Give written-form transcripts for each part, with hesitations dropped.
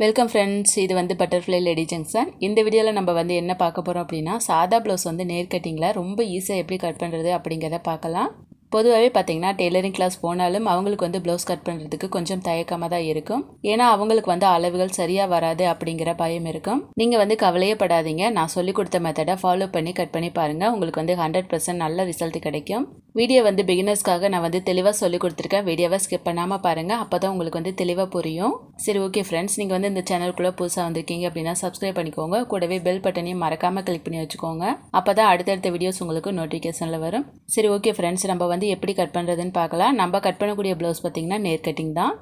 Welcome friends, இது வந்து butterfly lady junction. இந்த வீடியோவில் நம்ம வந்து என்ன பார்க்க போகிறோம் அப்படின்னா, சாதா ப்ளவுஸ் வந்து நேர் கட்டிங்கில் ரொம்ப ஈஸியாக எப்படி கட் பண்ணுறது அப்படிங்கிறத பார்க்கலாம். பொதுவாகவே பார்த்தீங்கன்னா டெய்லரிங் கிளாஸ் போனாலும் அவங்களுக்கு வந்து ப்ளவுஸ் கட் பண்ணுறதுக்கு கொஞ்சம் தயக்கமாக தான் இருக்கும். ஏன்னா அவங்களுக்கு வந்து அளவுகள் சரியாக வராது அப்படிங்கிற பயம் இருக்கும். நீங்கள் வந்து கவலையே படாதீங்க. நான் சொல்லிக் கொடுத்த மெத்தடை ஃபாலோ பண்ணி கட் பண்ணி பாருங்கள். உங்களுக்கு வந்து 100% நல்ல ரிசல்ட் கிடைக்கும். வீடியோ வந்து பிகினர்ஸ்க்காக நான் வந்து தெளிவாக சொல்லி கொடுத்துருக்கேன். வீடியோவை ஸ்கிப் பண்ணாமல் பாருங்கள். அப்போ தான் உங்களுக்கு வந்து தெளிவாக புரியும். சரி, ஓகே ஃப்ரெண்ட்ஸ், நீங்கள் வந்து இந்த சேனலுக்குள்ளே புதுசாக வந்திருக்கீங்க அப்படின்னா சப்ஸ்கிரைப் பண்ணிக்கோங்க. கூடவே பெல் பட்டனையும் மறக்காமல் கிளிக் பண்ணி வச்சுக்கோங்க. அப்போ தான் அடுத்தடுத்த வீடியோஸ் உங்களுக்கு நோட்டிஃபிகேஷனில் வரும். சரி, ஓகே ஃப்ரெண்ட்ஸ், நம்ம வந்து எப்படி கட் பண்ணுறதுன்னு பார்க்கலாம். நம்ம கட் பண்ணக்கூடிய ப்ளவுஸ் பார்த்திங்கன்னா நேர் கட்டிங் தான்.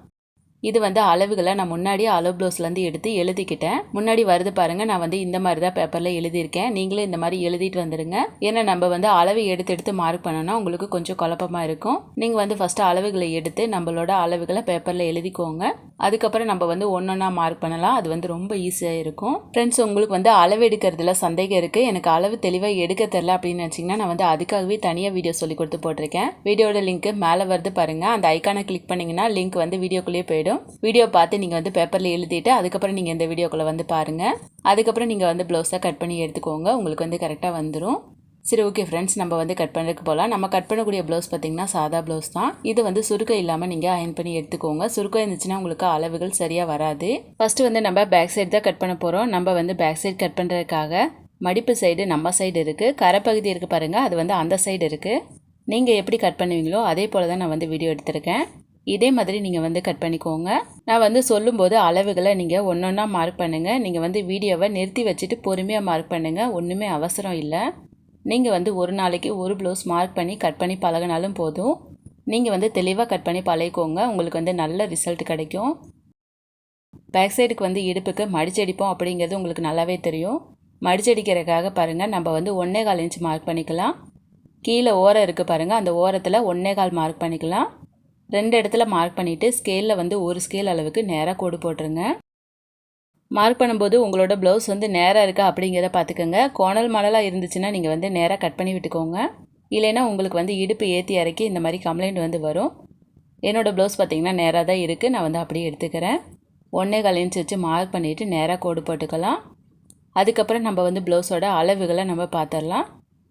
இது வந்து அளவுகளை நான் முன்னாடியே அளவு ப்ளவுஸ்லேருந்து எடுத்து எழுதிக்கிட்டேன். முன்னாடி வருது பாருங்கள், நான் வந்து இந்த மாதிரி தான் பேப்பரில் எழுதியிருக்கேன். நீங்களும் இந்த மாதிரி எழுதிட்டு வந்துடுங்க. ஏன்னா நம்ம வந்து அளவு எடுத்து மார்க் பண்ணோன்னா உங்களுக்கு கொஞ்சம் குழப்பமாக இருக்கும். நீங்கள் வந்து ஃபஸ்ட்டு அளவுகளை எடுத்து நம்மளோட அளவுகளை பேப்பரில் எழுதிக்கோங்க. அதுக்கப்புறம் நம்ம வந்து ஒன்றொன்னா மார்க் பண்ணலாம். அது வந்து ரொம்ப ஈஸியாக இருக்கும். ஃப்ரெண்ட்ஸ், உங்களுக்கு வந்து அளவு எடுக்கிறதுல சந்தேகம் இருக்குது, எனக்கு அளவு தெளிவாக எடுக்க தெரில அப்படின்னு நினச்சிங்கன்னா நான் வந்து அதுக்காகவே தனியாக வீடியோ சொல்லி கொடுத்து போட்டிருக்கேன். வீடியோட லிங்க் மேலே வருது பாருங்கள். அந்த ஐக்கானை கிளிக் பண்ணிங்கன்னா லிங்க் வந்து வீடியோக்குள்ளேயே போயிடும். வீடியோ பார்த்து நீங்கள் வந்து பேப்பரில் எழுதிட்டு அதுக்கப்புறம் நீங்கள் இந்த வீடியோக்குள்ளே வந்து பாருங்கள். அதுக்கப்புறம் நீங்கள் வந்து ப்ளவுஸை கட் பண்ணி எடுத்துக்கோங்க. உங்களுக்கு வந்து கரெக்டாக வந்துடும். சரி, ஓகே ஃப்ரெண்ட்ஸ், நம்ம வந்து கட் பண்ணுறதுக்கு போகலாம். நம்ம கட் பண்ணக்கூடிய ப்ளவுஸ் பார்த்திங்கன்னா சாதா ப்ளவுஸ் தான். இது வந்து சுருக்கம் இல்லாமல் நீங்கள் அயன் பண்ணி எடுத்துக்கோங்க. சுருக்கம் இருந்துச்சுன்னா உங்களுக்கு அளவுகள் சரியாக வராது. ஃபஸ்ட்டு வந்து நம்ம பேக் சைடு தான் கட் பண்ண போகிறோம். நம்ம வந்து பேக் சைடு கட் பண்ணுறதுக்காக மடிப்பு சைடு நம்ம சைடு இருக்குது, கரைப்பகுதி இருக்குது பாருங்கள், அது வந்து அந்த சைடு இருக்குது. நீங்கள் எப்படி கட் பண்ணுவீங்களோ அதே போல் தான் நான் வந்து வீடியோ எடுத்திருக்கேன். இதே மாதிரி நீங்கள் வந்து கட் பண்ணிக்கோங்க. நான் வந்து சொல்லும்போது அளவுகளை நீங்கள் ஒன்றொன்னா மார்க் பண்ணுங்கள். நீங்கள் வந்து வீடியோவை நிறுத்தி வச்சுட்டு பொறுமையாக மார்க் பண்ணுங்கள். ஒன்றுமே அவசரம் இல்லை. நீங்கள் வந்து ஒரு நாளைக்கு ஒரு ப்ளவுஸ் மார்க் பண்ணி கட் பண்ணி பழகினாலும் போதும். நீங்கள் வந்து தெளிவாக கட் பண்ணி பழகிக்கோங்க. உங்களுக்கு வந்து நல்ல ரிசல்ட் கிடைக்கும். பேக் சைடுக்கு வந்து இடுப்புக்கு மடிச்சடிப்போம் அப்படிங்கிறது உங்களுக்கு நல்லாவே தெரியும். மடிச்சடிக்கிறதுக்காக பாருங்கள், நம்ம வந்து 1.25 இன்ச் மார்க் பண்ணிக்கலாம். கீழே ஓரம் இருக்குது பாருங்கள், அந்த ஓரத்தில் 1.25 மார்க் பண்ணிக்கலாம். 2 இடத்துல மார்க் பண்ணிவிட்டு ஸ்கேலில் வந்து ஒரு ஸ்கேல் அளவுக்கு நேராக கோடு போட்டுருங்க. மார்க் பண்ணும்போது உங்களோட ப்ளவுஸ் வந்து நேராக இருக்கா அப்படிங்கிறத பார்த்துக்கோங்க. கோணல் மாடலாக இருந்துச்சுன்னா நீங்கள் வந்து நேராக கட் பண்ணி விட்டுக்கோங்க. இல்லைன்னா உங்களுக்கு வந்து இடுப்பு ஏற்றி இறக்கி இந்த மாதிரி கம்ப்ளைண்ட் வந்து வரும். என்னோடய ப்ளவுஸ் பார்த்திங்கன்னா நேராக தான் இருக்குது. நான் வந்து அப்படியே எடுத்துக்கிறேன். 1.25 இன்ச் வச்சு மார்க் பண்ணிவிட்டு நேராக கோடு போட்டுக்கலாம். அதுக்கப்புறம் நம்ம வந்து ப்ளவுஸோட அளவுகளை நம்ம பார்த்துடலாம்.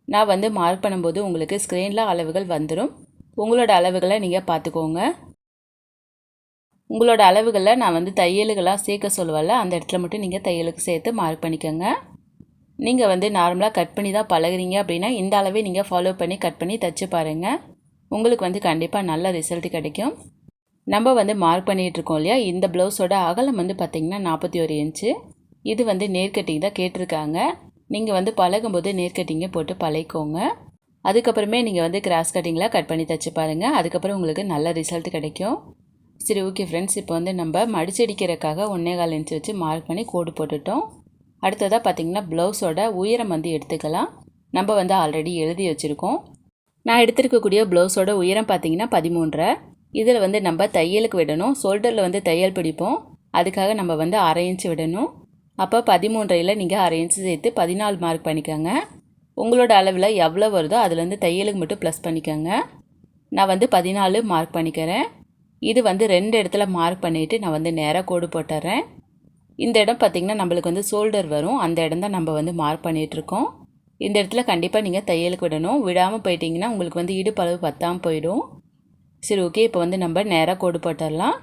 நான் வந்து மார்க் பண்ணும்போது உங்களுக்கு ஸ்க்ரீனில் அளவுகள் வந்துடும். உங்களோட அளவுகளை நீங்கள் பார்த்துக்கோங்க. உங்களோட அளவுகளில் நான் வந்து தையலுகளாக சேர்க்க சொல்லுவல, அந்த இடத்துல மட்டும் நீங்கள் தையலுக்கு சேர்த்து மார்க் பண்ணிக்கோங்க. நீங்கள் வந்து நார்மலாக கட் பண்ணி தான் பழகுறீங்க அப்படின்னா இந்த அளவே நீங்கள் ஃபாலோ பண்ணி கட் பண்ணி தைச்சு பாருங்கள். உங்களுக்கு வந்து கண்டிப்பாக நல்ல ரிசல்ட் கிடைக்கும். நம்ம வந்து மார்க் பண்ணிகிட்ருக்கோம் இல்லையா, இந்த ப்ளவுஸோட அகலம் வந்து பார்த்திங்கன்னா 41 இன்ச்சு. இது வந்து நேர்கட்டிங் தான் கேட்டிருக்காங்க. நீங்கள் வந்து பழகும்போது நேர்கட்டிங்கை போட்டு பழகிக்கோங்க. அதுக்கப்புறமே நீங்கள் வந்து கிராஸ் கட்டிங்கில் கட் பண்ணி தைச்சு பாருங்கள். அதுக்கப்புறம் உங்களுக்கு நல்ல ரிசல்ட் கிடைக்கும். சரி, ஓகே ஃப்ரெண்ட்ஸ், இப்போ வந்து நம்ம மடிச்சடிக்கிறதுக்காக 1.25 இன்ச் வச்சு மார்க் பண்ணி கோடு போட்டுட்டோம். அடுத்ததாக பார்த்திங்கன்னா ப்ளவுஸோட உயரம் வந்து எடுத்துக்கலாம். நம்ம வந்து ஆல்ரெடி எழுதி வச்சுருக்கோம். நான் எடுத்துருக்கக்கூடிய ப்ளவுஸோட உயரம் பார்த்திங்கன்னா 13. இதில் வந்து நம்ம தையலுக்கு விடணும். ஷோல்டரில் வந்து தையல் பிடிப்போம், அதுக்காக நம்ம வந்து 1/2 இன்ச் விடணும். அப்போ 13ல் நீங்கள் 1/2 இன்ச் சேர்த்து 14 மார்க் பண்ணிக்கோங்க. உங்களோட அளவில் எவ்வளோ வருதோ அதுலேருந்து தையலுக்கு மட்டும் ப்ளஸ் பண்ணிக்கோங்க. நான் வந்து 14 மார்க் பண்ணிக்கிறேன். இது வந்து 2 இடத்துல மார்க் பண்ணிவிட்டு நான் வந்து நேராக கோடு போட்டுறேன். இந்த இடம் பார்த்திங்கன்னா நம்மளுக்கு வந்து ஷோல்டர் வரும், அந்த இடம் தான் நம்ம வந்து மார்க் பண்ணிகிட்ருக்கோம். இந்த இடத்துல கண்டிப்பாக நீங்கள் தையலுக்கு விடணும். விடாமல் போயிட்டிங்கன்னா உங்களுக்கு வந்து இடுப்பளவு பத்தாமல் போயிடும். சரி, ஓகே, இப்போ வந்து நம்ம நேராக கோடு போட்டுடலாம்.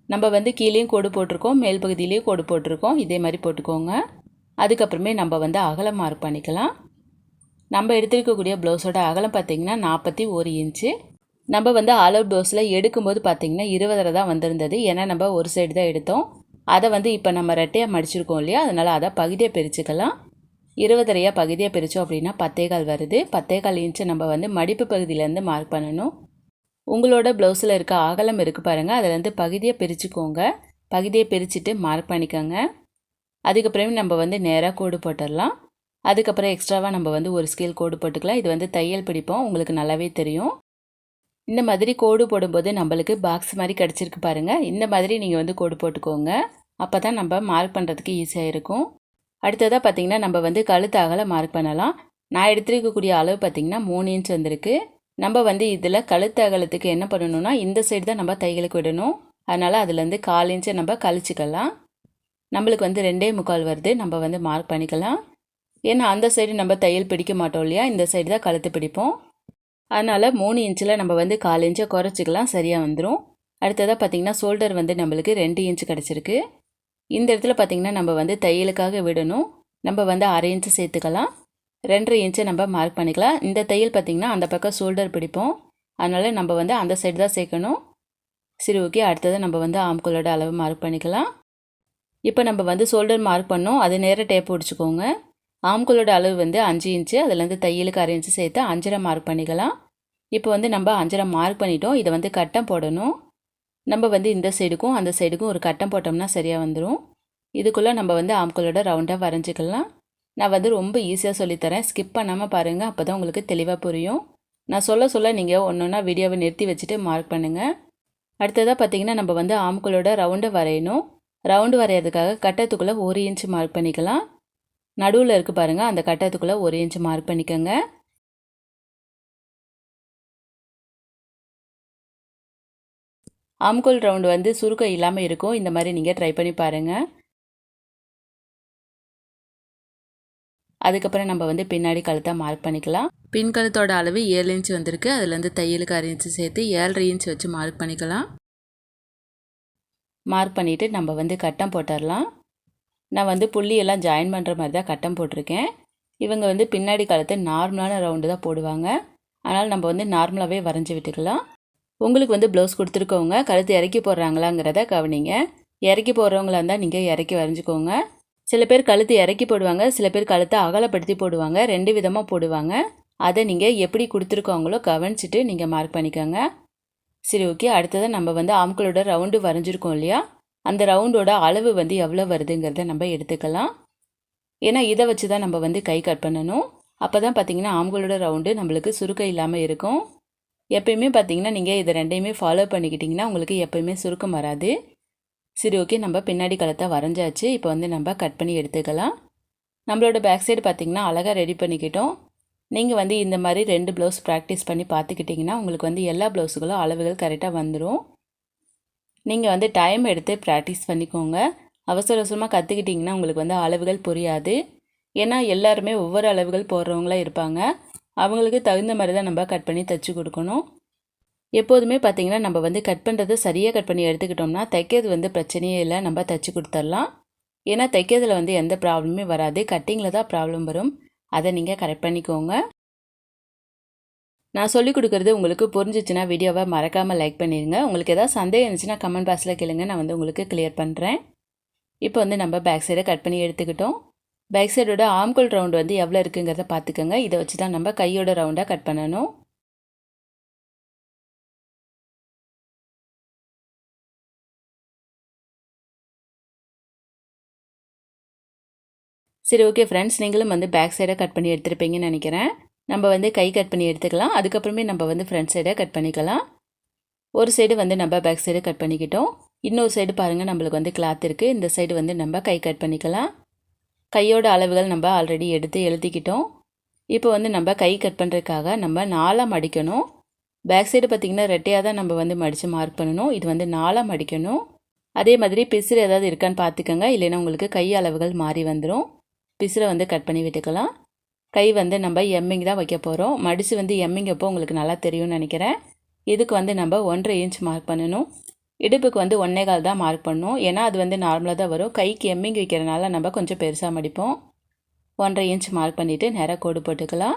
நம்ம வந்து கீழேயும் கோடு போட்டிருக்கோம், மேல் பகுதியிலையும் கோடு போட்டிருக்கோம். இதே மாதிரி போட்டுக்கோங்க. அதுக்கப்புறமே நம்ம வந்து அகலம் மார்க் பண்ணிக்கலாம். நம்ம எடுத்துருக்கக்கூடிய ப்ளவுஸோட அகலம் பார்த்திங்கன்னா 41 இன்ச்சு. நம்ம வந்து அளவு ப்ளவுஸில் எடுக்கும்போது பார்த்திங்கன்னா 20 தான் வந்திருந்தது. ஏன்னா நம்ம ஒரு சைடு தான் எடுத்தோம். அதை வந்து இப்போ நம்ம ரெட்டையாக மடிச்சிருக்கோம் இல்லையா, அதனால் அதை பகுதியாக பிரிச்சுக்கலாம். 20 பகுதியாக பிரித்தோம் அப்படின்னா 10.25 வருது. 10.25 இன்ச்சு நம்ம வந்து மடிப்பு பகுதியிலேருந்து மார்க் பண்ணணும். உங்களோட ப்ளவுஸில் இருக்க அகலம் இருக்குது பாருங்கள், அதிலேருந்து பகுதியை பிரிச்சுக்கோங்க. பகுதியை பிரிச்சுட்டு மார்க் பண்ணிக்கோங்க. அதுக்கப்புறமே நம்ம வந்து நேராக கோடு போட்டுடலாம். அதுக்கப்புறம் எக்ஸ்ட்ராவாக நம்ம வந்து ஒரு ஸ்கேல் கோடு போட்டுக்கலாம். இது வந்து தையல் பிடிப்போம், உங்களுக்கு நல்லாவே தெரியும். இந்த மாதிரி கோடு போடும்போது நம்மளுக்கு பாக்ஸ் மாதிரி கிடச்சிருக்கு பாருங்கள். இந்த மாதிரி நீங்கள் வந்து கோடு போட்டுக்கோங்க. அப்போ தான் நம்ம மார்க் பண்ணுறதுக்கு ஈஸியாக இருக்கும். அடுத்ததாக பார்த்திங்கன்னா நம்ம வந்து கழுத்து அகலம் மார்க் பண்ணலாம். நான் எடுத்துருக்கக்கூடிய அளவு பார்த்திங்கன்னா 3 இன்ச் வந்திருக்கு. நம்ம வந்து இதில் கழுத்து அகலத்துக்கு என்ன பண்ணணும்னா இந்த சைடு தான் நம்ம தையலுக்கு விடணும். அதனால் அதுலேருந்து 1/4 இன்ச்சை நம்ம கழிச்சிக்கலாம். நம்மளுக்கு வந்து 2.25 வருது. நம்ம வந்து மார்க் பண்ணிக்கலாம். ஏன்னா அந்த சைடு நம்ம தையல் பிடிக்க மாட்டோம் இல்லையா, இந்த சைடு தான் கழுத்து பிடிப்போம். அதனால் 3 இன்ச்சில் நம்ம வந்து 1/4 இன்ச்சை குறைச்சிக்கலாம், சரியாக வந்துடும். அடுத்ததாக பார்த்திங்கன்னா ஷோல்டர் வந்து நம்மளுக்கு 2 இன்ச்சு கிடச்சிருக்கு. இந்த இடத்துல பார்த்திங்கன்னா நம்ம வந்து தையலுக்காக விடணும். நம்ம வந்து 1/2 இன்ச்சு சேர்த்துக்கலாம். 2.5 இன்ச்சை நம்ம மார்க் பண்ணிக்கலாம். இந்த தையல் பார்த்திங்கன்னா அந்த பக்கம் ஷோல்டர் பிடிப்போம், அதனால் நம்ம வந்து அந்த சைடு தான் சேர்க்கணும். சரி, ஓகே. அடுத்தது நம்ம வந்து ஆம்கோலோட அளவு மார்க் பண்ணிக்கலாம். இப்போ நம்ம வந்து ஷோல்டர் மார்க் பண்ணோம், அது நேராக டேப் பிடிச்சிக்கோங்க. ஆம்கோலோட அளவு வந்து 5 இன்ச்சு, அதுலேருந்து தையலுக்கு 1/2 இன்ச்சு சேர்த்து 5.5 மார்க் பண்ணிக்கலாம். இப்போ வந்து நம்ம 5.5 மார்க் பண்ணிட்டோம். இதை வந்து கட்டம் போடணும். நம்ம வந்து இந்த சைடுக்கும் அந்த சைடுக்கும் ஒரு கட்டம் போட்டோம்னா சரியாக வந்துடும். இதுக்குள்ளே நம்ம வந்து ஆம்கோலோட ரவுண்டாக வரைஞ்சிக்கலாம். நான் வந்து ரொம்ப ஈஸியாக சொல்லித்தரேன், ஸ்கிப் பண்ணாமல் பாருங்கள், அப்போ தான் உங்களுக்கு தெளிவாக புரியும். நான் சொல்ல நீங்கள் ஒன்று ஒன்றா வீடியோவை நிறுத்தி வச்சுட்டு மார்க் பண்ணுங்கள். அடுத்ததாக பார்த்திங்கன்னா நம்ம வந்து ஆம்கோலோட ரவுண்டை வரையணும். ரவுண்டு வரைகிறதுக்காக கட்டத்துக்குள்ளே 1 இன்ச்சு மார்க் பண்ணிக்கலாம். நடுவில் இருக்குது பாருங்கள், அந்த கட்டத்துக்குள்ளே 1 இன்ச்சு மார்க் பண்ணிக்கோங்க. ஆம்கோல் ரவுண்டு வந்து சுருக்கம் இல்லாமல் இருக்கும். இந்த மாதிரி நீங்கள் ட்ரை பண்ணி பாருங்கள். அதுக்கப்புறம் நம்ம வந்து பின்னாடி கழுத்தை மார்க் பண்ணிக்கலாம். பின் கழுத்தோட அளவு 7 இன்ச்சு வந்திருக்கு. அதுலேருந்து தையலுக்கு 1/2 இன்ச்சு சேர்த்து 7.5 இன்ச்சு வச்சு மார்க் பண்ணிக்கலாம். மார்க் பண்ணிவிட்டு நம்ம வந்து கட்டம் போட்டுடலாம். நான் வந்து புள்ளியெல்லாம் ஜாயின் பண்ணுற மாதிரி தான் கட்டம் போட்டிருக்கேன். இவங்க வந்து பின்னாடி கழுத்தை நார்மலான ரவுண்டு தான் போடுவாங்க, அதனால் நம்ம வந்து நார்மலாகவே வரைஞ்சி விட்டுக்கலாம். உங்களுக்கு வந்து ப்ளவுஸ் கொடுத்துருக்கவங்க கழுத்து இறக்கி போடுறாங்களாங்கிறத கவனிங்க. இறக்கி போடுறவங்களா இருந்தால் நீங்கள் இறக்கி வரைஞ்சிக்கோங்க. சில பேர் கழுத்து இறக்கி போடுவாங்க, சில பேர் கழுத்தை அகலப்படுத்தி போடுவாங்க. 2 விதமாக போடுவாங்க. அதை நீங்கள் எப்படி கொடுத்துருக்கவங்களோ கவனிச்சிட்டு நீங்கள் மார்க் பண்ணிக்கோங்க. சரி, ஓகே. அடுத்தது நம்ம வந்து ஆம்கோலோட ரவுண்டு வரைஞ்சிருக்கோம் இல்லையா, அந்த ரவுண்டோட அளவு வந்து எவ்வளோ வருதுங்கிறத நம்ம எடுத்துக்கலாம். ஏன்னா இதை வச்சு தான் நம்ம வந்து கை கட் பண்ணணும். அப்போ தான் பார்த்திங்கன்னா ஆம்கோலோட ரவுண்டு நம்மளுக்கு சுருக்கம் இல்லாமல் இருக்கும். எப்பயுமே பார்த்திங்கன்னா நீங்கள் இதை 2யுமே ஃபாலோ பண்ணிக்கிட்டிங்கன்னா உங்களுக்கு எப்பயுமே சுருக்கம் வராது. சரி, ஓகே. நம்ம பின்னாடி கழுத்தை வரைஞ்சாச்சு. இப்போ வந்து நம்ம கட் பண்ணி எடுத்துக்கலாம். நம்மளோட பேக் சைடு பார்த்திங்கன்னா அழகாக ரெடி பண்ணிக்கிட்டோம். நீங்கள் வந்து இந்த மாதிரி 2 ப்ளவுஸ் ப்ராக்டிஸ் பண்ணி பார்த்துக்கிட்டிங்கன்னா உங்களுக்கு வந்து எல்லா ப்ளவுஸுகளும் அளவுகள் கரெக்டாக வந்துடும். நீங்கள் வந்து டைம் எடுத்து ப்ராக்டிஸ் பண்ணிக்கோங்க. அவசர அவசரமாக கற்றுக்கிட்டிங்கன்னா உங்களுக்கு வந்து அளவுகள் புரியாது. ஏன்னா எல்லாருமே ஒவ்வொரு அளவுகள் போடுறவங்களாக இருப்பாங்க. அவங்களுக்கு தகுந்த மாதிரி தான் நம்ம கட் பண்ணி தைச்சி கொடுக்கணும். எப்போதுமே பார்த்திங்கன்னா நம்ம வந்து கட் பண்ணுறது சரியாக கட் பண்ணி எடுத்துக்கிட்டோம்னா தைக்கிறது வந்து பிரச்சனையே இல்லை, நம்ம தைச்சி கொடுத்துடலாம். ஏன்னா தைக்கிறதுல வந்து எந்த ப்ராப்ளமே வராது, கட்டிங்கில் தான் ப்ராப்ளம் வரும். அதை நீங்கள் கரெக்ட் பண்ணிக்கோங்க. நான் சொல்லிக் கொடுக்குறது உங்களுக்கு புரிஞ்சிச்சுன்னா வீடியோவை மறக்காமல் லைக் பண்ணிடுங்க. உங்களுக்கு ஏதாவது சந்தேகம் இருந்துச்சுன்னா கமெண்ட் பாக்ஸில் கேளுங்க, நான் வந்து உங்களுக்கு கிளியர் பண்ணுறேன். இப்போ வந்து நம்ம பேக் சைடை கட் பண்ணி எடுத்துக்கிட்டோம். பேக் சைடோட ஆம்கோல் ரவுண்டு வந்து எவ்வளோ இருக்குங்கிறத பார்த்துக்கோங்க. இதை வச்சு தான் நம்ம கையோட ரவுண்டாக கட் பண்ணணும். சரி, ஓகே ஃப்ரெண்ட்ஸ், நீங்களும் வந்து பேக் சைடை கட் பண்ணி எடுத்துருப்பீங்கன்னு நினைக்கிறேன். நம்ம வந்து கை கட் பண்ணி எடுத்துக்கலாம். அதுக்கப்புறமே நம்ம வந்து ஃப்ரண்ட் சைடை கட் பண்ணிக்கலாம். ஒரு சைடு வந்து நம்ம பேக் சைடு கட் பண்ணிக்கிட்டோம். இன்னொரு சைடு பாருங்கள், நம்மளுக்கு வந்து கிளாத் இருக்குது. இந்த சைடு வந்து நம்ம கை கட் பண்ணிக்கலாம். கையோட அளவுகள் நம்ம ஆல்ரெடி எடுத்து எழுதிக்கிட்டோம். இப்போ வந்து நம்ம கை கட் பண்ணுறதுக்காக நம்ம 4ஆக மடிக்கணும். பேக் சைடு பார்த்திங்கன்னா ரெட்டையாக தான் நம்ம வந்து மடித்து மார்க் பண்ணணும். இது வந்து 4ஆக மடிக்கணும். அதே மாதிரி பிசுறு ஏதாவது இருக்கான்னு பார்த்துக்கோங்க, இல்லைன்னா உங்களுக்கு கை அளவுகள் மாறி வந்துடும். பிசுரை வந்து கட் பண்ணி விட்டுக்கலாம். கை வந்து நம்ம எம்மிங் தான் வைக்க போகிறோம். மடித்து வந்து எம்மிங் அப்போ உங்களுக்கு நல்லா தெரியும்னு நினைக்கிறேன். இதுக்கு வந்து நம்ம 1.5 இன்ச் மார்க் பண்ணணும். இடுப்புக்கு வந்து 1.25 தான் மார்க் பண்ணணும். ஏன்னா அது வந்து நார்மலாக தான் வரும். கைக்கு எம்மிங் வைக்கிறனால நம்ம கொஞ்சம் பெருசாக மடிப்போம். 1.5 இன்ச் மார்க் பண்ணிவிட்டு நேராக கோடு போட்டுக்கலாம்.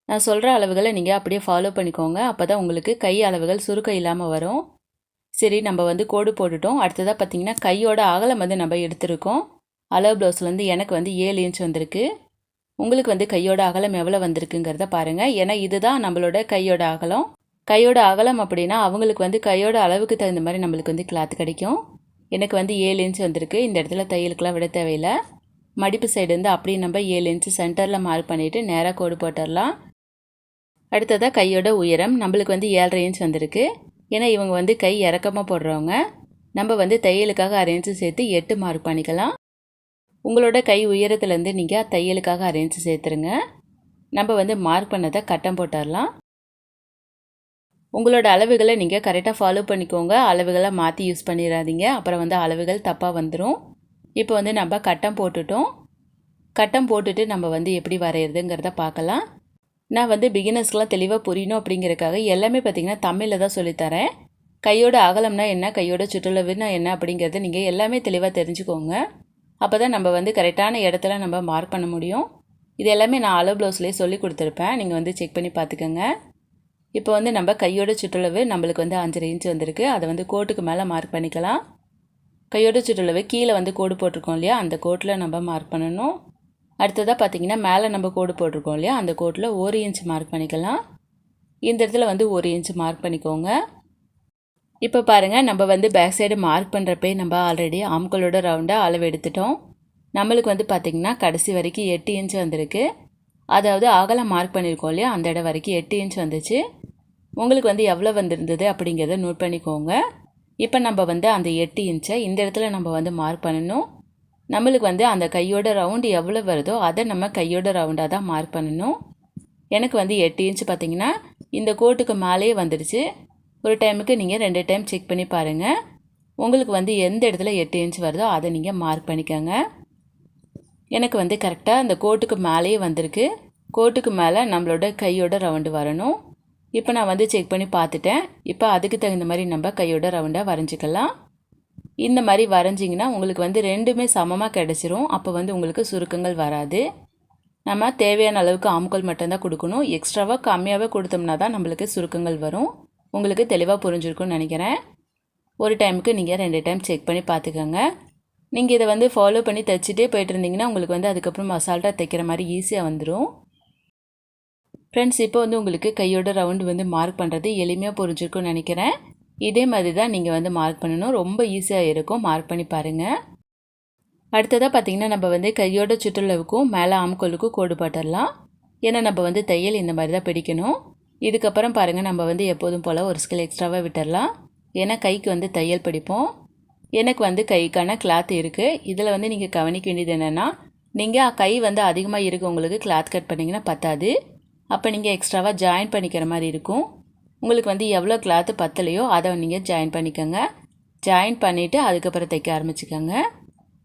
நான் சொல்கிற அளவுகளை நீங்கள் அப்படியே ஃபாலோ பண்ணிக்கோங்க. அப்போ தான் உங்களுக்கு கை அளவுகள் சுருக்கம் இல்லாமல் வரும். சரி, நம்ம வந்து கோடு போட்டுட்டோம். அடுத்ததாக பார்த்திங்கன்னா கையோட அகலம் வந்து நம்ம எடுத்திருக்கோம். அளவு ப்ளவுஸ்லேருந்து எனக்கு வந்து 7 இன்ச் வந்திருக்கு. உங்களுக்கு வந்து கையோட அகலம் எவ்வளோ வந்திருக்குங்கிறத பாருங்கள். ஏன்னா இதுதான் நம்மளோட கையோட அகலம். கையோட அகலம் அப்படின்னா அவங்களுக்கு வந்து கையோட அளவுக்கு தகுந்த மாதிரி நம்மளுக்கு வந்து கிளாத் கிடைக்கும். எனக்கு வந்து 7 இன்ச் வந்திருக்கு. இந்த இடத்துல தையலுக்கெலாம் விட தேவையில்லை. மடிப்பு சைடு வந்து அப்படியே நம்ம 7 இன்ச்சு சென்டரில் மார்க் பண்ணிவிட்டு நேராக கோடு போட்டுடலாம். அடுத்ததாக கையோட உயரம் நம்மளுக்கு வந்து 7.5 இன்ச் வந்திருக்கு. ஏன்னா இவங்க வந்து கை இறக்கமாக போடுறவங்க. நம்ம வந்து தையலுக்காக 1/2 இன்ச்சு சேர்த்து 8 மார்க் பண்ணிக்கலாம். உங்களோட கை உயரத்துலேருந்து நீங்கள் தையலுக்காக 1/2 இன்ச்சு சேர்த்துருங்க. நம்ம வந்து மார்க் பண்ணதை கட்டம் போட்டுடலாம். உங்களோட அளவுகளை நீங்கள் கரெக்டாக ஃபாலோ பண்ணிக்கோங்க. அளவுகளை மாற்றி யூஸ் பண்ணிடாதீங்க. அப்புறம் வந்து அளவுகள் தப்பாக வந்துடும். இப்போ வந்து நம்ம கட்டம் போட்டுட்டோம். கட்டம் போட்டுட்டு நம்ம வந்து எப்படி வரைகிறதுங்கிறத பார்க்கலாம். நான் வந்து பிகினர்ஸ்க்கெலாம் தெளிவாக புரியணும் அப்படிங்கிறதுக்காக எல்லாமே பார்த்திங்கன்னா தமிழில் தான் சொல்லித்தரேன். கையோட அகலம்னா என்ன, கையோட சுற்றளவுனா என்ன அப்படிங்கிறத நீங்கள் எல்லாமே தெளிவாக தெரிஞ்சுக்கோங்க. அப்போ தான் நம்ம வந்து கரெக்டான இடத்துல நம்ம மார்க் பண்ண முடியும். இது எல்லாமே நான் அளவு ப்ளவுஸ்லேயே சொல்லி கொடுத்துருப்பேன். நீங்கள் வந்து செக் பண்ணி பார்த்துக்கோங்க. இப்போ வந்து நம்ம கையோட சுற்றளவு நம்மளுக்கு வந்து 5.5 இன்ச் வந்திருக்கு. அதை வந்து கோட்டுக்கு மேலே மார்க் பண்ணிக்கலாம். கையோட சுற்றளவு கீழே வந்து கோடு போட்டிருக்கோம் இல்லையா, அந்த கோட்டில் நம்ம மார்க் பண்ணணும். அடுத்ததாக பார்த்திங்கன்னா மேலே நம்ம கோடு போட்டிருக்கோம் இல்லையா, அந்த கோட்டில் 1 இன்ச் மார்க் பண்ணிக்கலாம். இந்த இடத்துல வந்து 1 இன்ச் மார்க் பண்ணிக்கோங்க. இப்போ பாருங்கள், நம்ம வந்து பேக் சைடு மார்க் பண்ணுறப்பே நம்ம ஆல்ரெடி ஆம்கோலோட ரவுண்டாக அளவு எடுத்துட்டோம். நம்மளுக்கு வந்து பார்த்திங்கன்னா கடைசி வரைக்கும் 8 இன்ச் வந்திருக்கு. அதாவது அகலம் மார்க் பண்ணியிருக்கோம் இல்லையா, அந்த இடம் வரைக்கும் 8 இன்ச் வந்துச்சு. உங்களுக்கு வந்து எவ்வளோ வந்திருந்தது அப்படிங்கிறத நோட் பண்ணிக்கோங்க. இப்போ நம்ம வந்து அந்த 8 இன்ச்சை இந்த இடத்துல நம்ம வந்து மார்க் பண்ணணும். நம்மளுக்கு வந்து அந்த கையோட ரவுண்டு எவ்வளோ வருதோ அதை நம்ம கையோட ரவுண்டாக தான் மார்க் பண்ணணும். எனக்கு வந்து 8 இன்ச் பார்த்திங்கன்னா இந்த கோட்டுக்கு மேலேயே வந்துடுச்சு. ஒரு டைமுக்கு நீங்கள் 2 டைம் செக் பண்ணி பாருங்கள். உங்களுக்கு வந்து எந்த இடத்துல 8 இன்ச் வருதோ அதை நீங்கள் மார்க் பண்ணிக்கோங்க. எனக்கு வந்து கரெக்டாக அந்த கோட்டுக்கு மேலேயே வந்திருக்கு. கோட்டுக்கு மேலே நம்மளோட கையோட ரவுண்டு வரணும். இப்போ நான் வந்து செக் பண்ணி பார்த்துட்டேன். இப்போ அதுக்கு தகுந்த மாதிரி நம்ம கையோட ரவுண்டாக வரைஞ்சிக்கலாம். இந்த மாதிரி வரைஞ்சிங்கன்னா உங்களுக்கு வந்து ரெண்டுமே சமமாக கிடச்சிரும். அப்போ வந்து உங்களுக்கு சுருக்கங்கள் வராது. நம்ம தேவையான அளவுக்கு ஆம்கோல் மட்டும்தான் கொடுக்கணும். எக்ஸ்ட்ராவாக கம்மியாகவே கொடுத்தோம்னா தான் நம்மளுக்கு சுருக்கங்கள் வரும். உங்களுக்கு தெளிவாக புரிஞ்சிருக்கும்னு நினைக்கிறேன். ஒரு டைமுக்கு நீங்கள் 2 டைம் செக் பண்ணி பார்த்துக்கோங்க. நீங்கள் இதை வந்து ஃபாலோ பண்ணி தைச்சிட்டே போய்ட்டு இருந்தீங்கன்னா உங்களுக்கு வந்து அதுக்கப்புறம் அசால்ட்டாக தைக்கிற மாதிரி ஈஸியாக வந்துடும். ஃப்ரெண்ட்ஸ், இப்போ வந்து உங்களுக்கு கையோட ரவுண்டு வந்து மார்க் பண்ணுறது எளிமையாக புரிஞ்சிருக்கும்னு நினைக்கிறேன். இதே மாதிரி தான் நீங்கள் வந்து மார்க் பண்ணணும். ரொம்ப ஈஸியாக இருக்கும். மார்க் பண்ணி பாருங்கள். அடுத்ததாக பார்த்திங்கன்னா நம்ம வந்து கையோட சுற்றளவுக்கும் மேலே ஆம்கோலுக்கும் கோடு போட்டுடலாம். ஏன்னா நம்ம வந்து தையல் இந்த மாதிரி தான் பிடிக்கணும். இதுக்கப்புறம் பாருங்கள், நம்ம வந்து எப்போதும் போல் ஒரு ஸ்கேல் எக்ஸ்ட்ராவாக விட்டுடலாம். ஏன்னா கைக்கு வந்து தையல் பிடிப்போம். எனக்கு வந்து கைக்கான கிளாத் இருக்குது. இதில் வந்து நீங்கள் கவனிக்க வேண்டியது என்னென்னா, நீங்கள் கை வந்து அதிகமாக இருக்குது, உங்களுக்கு கிளாத் கட் பண்ணிங்கன்னா பத்தாது. அப்போ நீங்கள் எக்ஸ்ட்ராவாக ஜாயின் பண்ணிக்கிற மாதிரி இருக்கும். உங்களுக்கு வந்து எவ்வளோ கிளாத்து பத்தலையோ அதை நீங்கள் ஜாயின் பண்ணிக்கோங்க. ஜாயின் பண்ணிவிட்டு அதுக்கப்புறம் தைக்க ஆரம்பிச்சுக்கோங்க.